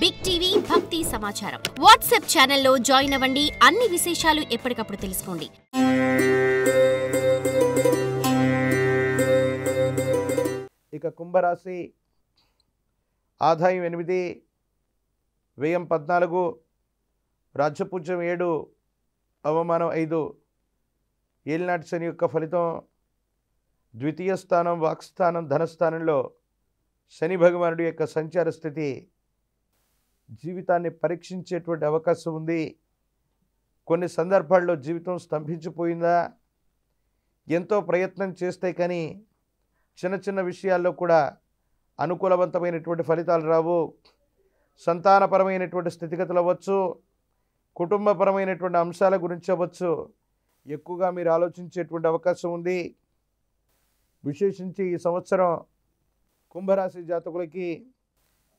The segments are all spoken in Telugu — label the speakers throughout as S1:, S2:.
S1: బిగ్ టీవీ భక్తి సమాచారం వాట్సాప్ ఛానల్లో జాయిన్ అవ్వండి. అన్ని విశేషాలు ఎప్పటికప్పుడు తెలుసుకోండి.
S2: ఇక కుంభరాశి ఆదాయం 8, వ్యయం 14, రాజ్యపూజ్యం 7, అవమానం 5. ఏలినాటి శని యొక్క ఫలితం ద్వితీయ స్థానం, వాక్స్థానం, ధనస్థానంలో శని భగవానుడి యొక్క సంచార స్థితి జీవితాన్ని పరీక్షించేటువంటి అవకాశం ఉంది. కొన్ని సందర్భాల్లో జీవితం స్తంభించిపోయిందా, ఎంతో ప్రయత్నం చేస్తే కానీ చిన్న చిన్న విషయాల్లో కూడా అనుకూలవంతమైనటువంటి ఫలితాలు రావు. సంతానపరమైనటువంటి స్థితిగతులు అవ్వచ్చు, కుటుంబపరమైనటువంటి అంశాల గురించి అవ్వచ్చు, ఎక్కువగా మీరు ఆలోచించేటువంటి అవకాశం ఉంది. విశేషించి ఈ సంవత్సరం కుంభరాశి జాతకులకి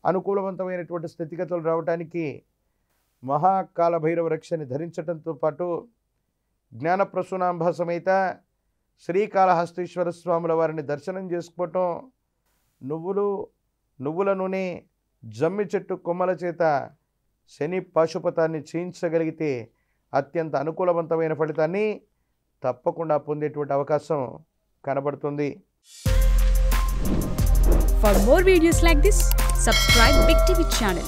S2: అనుకూలవంతమైనటువంటి స్థితిగతులు రావడానికి మహాకాల భైరవ రక్షని ధరించడంతో పాటు జ్ఞానప్రసూనాంబ సమేత శ్రీకాళహస్తీశ్వర స్వాముల వారిని దర్శనం చేసుకోవటం, నువ్వుల నూనె, జమ్మి చెట్టు కొమ్మల చేత శని పాశుపతాన్ని చేయించగలిగితే అత్యంత అనుకూలవంతమైన ఫలితాన్ని తప్పకుండా పొందేటువంటి అవకాశం కనబడుతుంది.
S3: For more videos like this, subscribe Big TV channel.